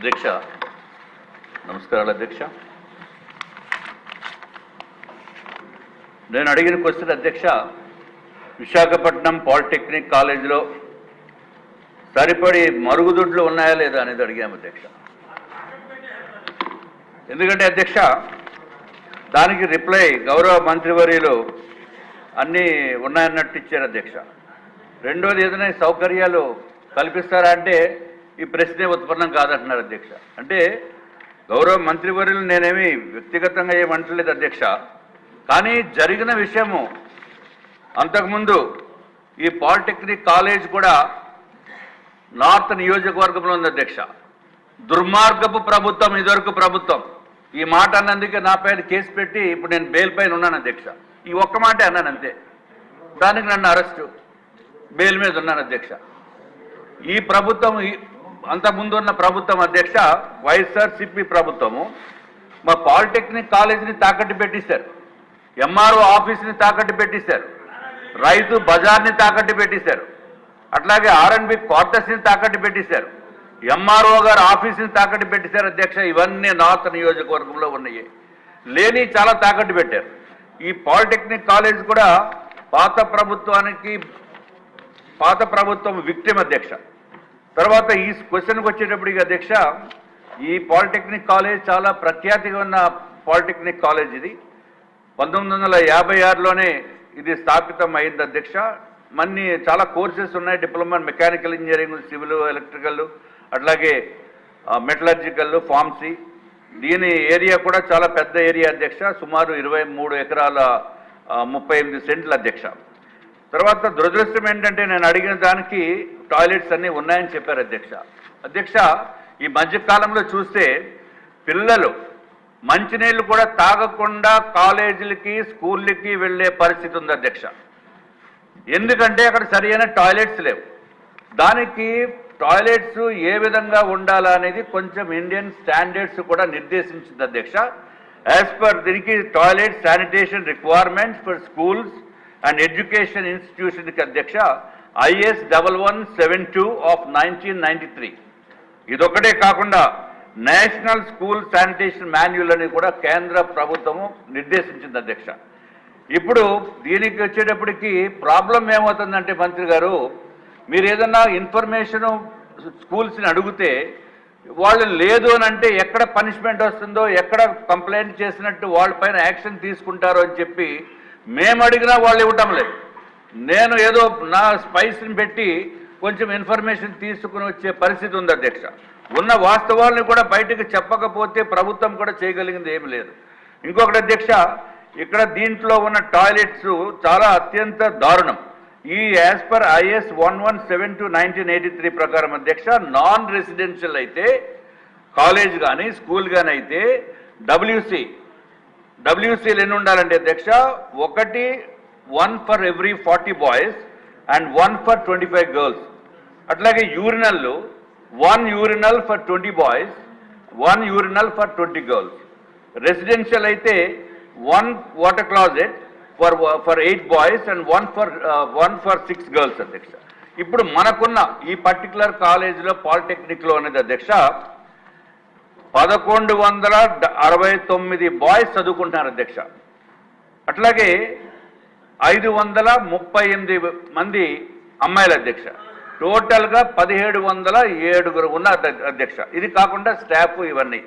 అధ్యక్ష నమస్కారాలు అధ్యక్ష. నేను అడిగిన క్వశ్చన్ అధ్యక్ష, విశాఖపట్నం పాలిటెక్నిక్ కాలేజీలో సరిపడి మరుగుదొడ్లు ఉన్నాయా లేదా అనేది అడిగాము అధ్యక్ష. ఎందుకంటే అధ్యక్ష దానికి రిప్లై గౌరవ మంత్రివర్యులు అన్నీ ఉన్నాయన్నట్టు ఇచ్చారు అధ్యక్ష. రెండోది ఏదైనా సౌకర్యాలు కల్పిస్తారా అంటే ఈ ప్రశ్నే ఉత్పన్నం కాదంటున్నారు అధ్యక్ష. అంటే గౌరవ మంత్రివర్యులు నేనేమి వ్యక్తిగతంగా ఏమంటలేదు అధ్యక్ష, కానీ జరిగిన విషయము అంతకుముందు ఈ పాలిటెక్నిక్ కాలేజ్ కూడా నార్త్ నియోజకవర్గంలో ఉంది అధ్యక్ష. దుర్మార్గపు ప్రభుత్వం ఇదివరకు ప్రభుత్వం. ఈ మాట అన్నందుకే నా పైన కేసు పెట్టి ఇప్పుడు నేను బెయిల్ పైన ఉన్నాను అధ్యక్ష. ఈ ఒక్క మాటే అన్నాను అంతే, దానికి నన్ను అరెస్టు బెయిల్ మీద ఉన్నాను అధ్యక్ష. ఈ ప్రభుత్వం అంతకుముందు ఉన్న ప్రభుత్వం అధ్యక్ష వైఎస్ఆర్సీపీ ప్రభుత్వము మా పాలిటెక్నిక్ కాలేజీని తాకట్టు పెట్టిస్తారు, ఎంఆర్ఓ ఆఫీస్ని తాకట్టు పెట్టిస్తారు, రైతు బజార్ని తాకట్టు పెట్టిస్తారు, అట్లాగే ఆర్ఎన్బి క్వార్టర్స్ని తాకట్టు పెట్టిస్తారు, ఎంఆర్ఓ గారు ఆఫీస్ని తాకట్టు పెట్టిస్తారు అధ్యక్ష. ఇవన్నీ నార్త్ నియోజకవర్గంలో ఉన్నాయి. లేని చాలా తాకట్టు పెట్టారు. ఈ పాలిటెక్నిక్ కాలేజ్ కూడా పాత ప్రభుత్వం విక్టిమ్ అధ్యక్ష. తర్వాత ఈ క్వశ్చన్కి వచ్చేటప్పటికి అధ్యక్ష, ఈ పాలిటెక్నిక్ కాలేజ్ చాలా ప్రఖ్యాతిగా ఉన్న పాలిటెక్నిక్ కాలేజ్. ఇది 1956లోనే ఇది స్థాపితం అయింది అధ్యక్ష. చాలా కోర్సెస్ ఉన్నాయి, diploma mechanical engineering, civil, electrical, అట్లాగే మెటలర్జికల్, ఫార్మసీ. దీని ఏరియా కూడా చాలా పెద్ద ఏరియా అధ్యక్ష, సుమారు 23 ఎకరాల 38 సెంట్లు అధ్యక్ష. తర్వాత దురదృష్టం ఏంటంటే నేను అడిగిన దానికి టాయిలెట్స్ అన్నీ ఉన్నాయని చెప్పారు అధ్యక్ష. అధ్యక్ష ఈ మధ్యకాలంలో చూస్తే పిల్లలు మంచినీళ్ళు కూడా తాగకుండా కాలేజీలకి స్కూళ్ళకి వెళ్ళే పరిస్థితి ఉంది అధ్యక్ష. ఎందుకంటే అక్కడ సరైన టాయిలెట్స్ లేవు. దానికి టాయిలెట్స్ ఏ విధంగా ఉండాలా అనేది కొంచెం ఇండియన్ స్టాండర్డ్స్ కూడా నిర్దేశించింది అధ్యక్ష. యాజ్ పర్ దీనికి toilet sanitation requirements for schools and education ఇన్స్టిట్యూషన్కి అధ్యక్ష IS 1172 ఆఫ్ 1993. ఇదొక్కటే కాకుండా నేషనల్ స్కూల్ శానిటేషన్ మాన్యువల్ అని కూడా కేంద్ర ప్రభుత్వము నిర్దేశించింది అధ్యక్ష. ఇప్పుడు దీనికి వచ్చేటప్పటికి ప్రాబ్లం ఏమవుతుందంటే మంత్రి గారు, మీరు ఏదన్నా ఇన్ఫర్మేషను స్కూల్స్ని అడిగితే వాళ్ళు లేదు అని అంటే ఎక్కడ పనిష్మెంట్ వస్తుందో, ఎక్కడ కంప్లైంట్ చేసినట్టు వాళ్ళపైన యాక్షన్ తీసుకుంటారో అని చెప్పి మేము అడిగినా వాళ్ళు ఇవ్వటం లేదు. నేను ఏదో నా స్పైస్ని పెట్టి కొంచెం ఇన్ఫర్మేషన్ తీసుకుని వచ్చే పరిస్థితి ఉంది అధ్యక్ష. ఉన్న వాస్తవాలను కూడా బయటకు చెప్పకపోతే ప్రభుత్వం కూడా చేయగలిగింది ఏమి లేదు. ఇంకొకటి అధ్యక్ష, ఇక్కడ దీంట్లో ఉన్న టాయిలెట్స్ చాలా అత్యంత దారుణం. ఈ యాజ్ పర్ IS 1172/1983 ప్రకారం అధ్యక్ష నాన్ రెసిడెన్షియల్ అయితే కాలేజ్ కానీ స్కూల్ కానీ అయితే WCలు ఎన్ని ఉండాలంటే అధ్యక్ష, 1 for every 40 boys and 1 for 25 girls. అట్లాగే యూరినల్లు 1 urinal for 20 boys, 1 urinal for 20 girls. Residential అయితే 1 water closet for 8 boys and 1 for 6 girls అధ్యక్ష. ఇప్పుడు మనకున్న ఈ పర్టికులర్ కాలేజీలో పాలిటెక్నిక్లో అనేది అధ్యక్ష 1169 బాయ్స్ చదువుకుంటున్నారు అధ్యక్ష. అట్లాగే 538 మంది అమ్మాయిలు అధ్యక్ష. టోటల్గా 1707 ఉన్నారు అధ్యక్ష. ఇది కాకుండా స్టాఫ్ ఇవన్నీ.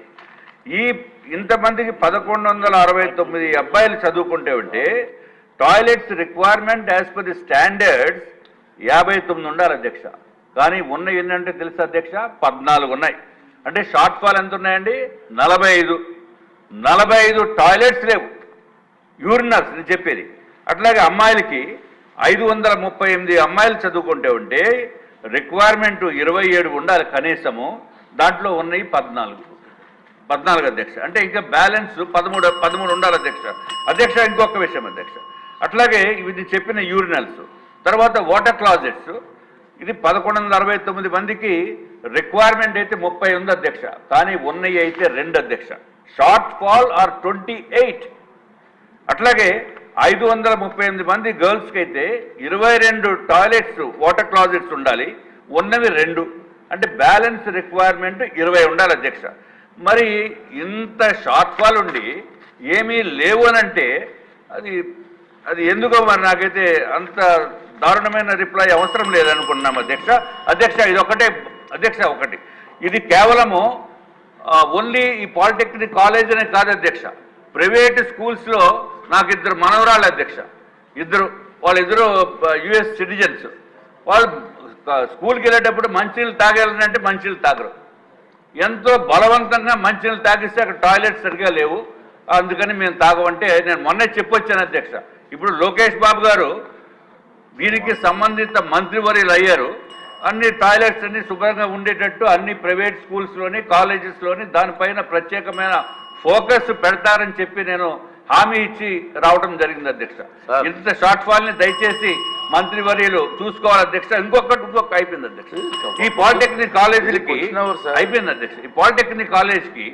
ఇంతమందికి 1169 అబ్బాయిలు చదువుకుంటే ఉంటే toilets requirement as per the standards 59 ఉండాలి అధ్యక్ష. కానీ ఉన్నాయి ఏంటంటే తెలుసా అధ్యక్ష, 14 ఉన్నాయి. అంటే షార్ట్ ఫాల్ ఎంత ఉన్నాయండి? 45 టాయిలెట్స్ లేవు, యూరినల్స్ నేను చెప్పేది. అట్లాగే అమ్మాయిలకి 538 అమ్మాయిలు చదువుకుంటే ఉంటే రిక్వైర్మెంట్ 27 ఉండాలి కనీసము, దాంట్లో ఉన్నాయి 14 అధ్యక్ష. అంటే ఇంకా బ్యాలెన్స్ 13 ఉండాలి అధ్యక్ష. అధ్యక్ష ఇంకొక విషయం అధ్యక్ష, అట్లాగే ఇది చెప్పిన యూరినల్స్, తర్వాత వాటర్ క్లాజెట్స్, ఇది 1169 మందికి రిక్వైర్మెంట్ అయితే 30 ఉంది అధ్యక్ష. కానీ ఉన్నాయి అయితే 2 అధ్యక్ష. షార్ట్ ఫాల్ ఆర్ 28. అట్లాగే 538 మంది గర్ల్స్కి అయితే 22 టాయిలెట్స్ వాటర్ క్లాజెట్స్ ఉండాలి, ఉన్నవి 2. అంటే బ్యాలెన్స్ రిక్వైర్మెంట్ 20 ఉండాలి అధ్యక్ష. మరి ఇంత షార్ట్ ఫాల్ ఉండి ఏమీ లేవు అని అంటే అది ఎందుకో మరి నాకైతే అంత దారుణమైన రిప్లై అవసరం లేదనుకున్నాం అధ్యక్ష. అధ్యక్ష ఇది ఒకటే అధ్యక్ష, ఒకటి ఇది కేవలము ఓన్లీ ఈ పాలిటెక్నిక్ కాలేజ్ అనే కాదు అధ్యక్ష. ప్రైవేట్ స్కూల్స్లో నాకు 2 మనవరాళ్ళు అధ్యక్ష. వాళ్ళిద్దరు యుఎస్ సిటిజన్స్. వాళ్ళు స్కూల్కి వెళ్ళేటప్పుడు మంచినీళ్ళు తాగాలంటే మంచినీళ్ళు తాగరు. ఎంతో బలవంతంగా మంచినీళ్ళు తాగిస్తే అక్కడ టాయిలెట్స్ సరిగా లేవు, అందుకని మేము తాగమంటే నేను మొన్నే చెప్పొచ్చాను అధ్యక్ష. ఇప్పుడు లోకేష్ బాబు గారు దీనికి సంబంధిత మంత్రివర్యులు అయ్యారు. అన్ని టాయిలెట్స్ అన్ని శుభ్రంగా ఉండేటట్టు అన్ని ప్రైవేట్ స్కూల్స్లోని కాలేజెస్లోని దానిపైన ప్రత్యేకమైన ఫోకస్ పెడతారని చెప్పి నేను హామీ ఇచ్చి రావడం జరిగింది అధ్యక్ష. ఇంత షార్ట్ ఫాల్ ని దయచేసి మంత్రివర్యులు చూసుకోవాలి అధ్యక్ష. ఇంకొక అయిపోయింది అధ్యక్ష. ఈ పాలిటెక్నిక్ కాలేజీలకి అయిపోయింది అధ్యక్ష. ఈ పాలిటెక్నిక్ కాలేజ్కి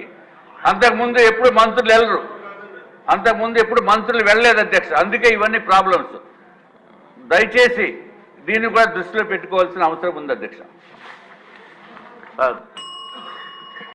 అంతకుముందు ఎప్పుడు మంత్రులు వెళ్ళరు, అంతకుముందు ఎప్పుడు మంత్రులు వెళ్ళలేదు అధ్యక్ష. అందుకే ఇవన్నీ ప్రాబ్లమ్స్. దయచేసి దీన్ని కూడా దృష్టిలో పెట్టుకోవాల్సిన అవసరం ఉంది అధ్యక్ష.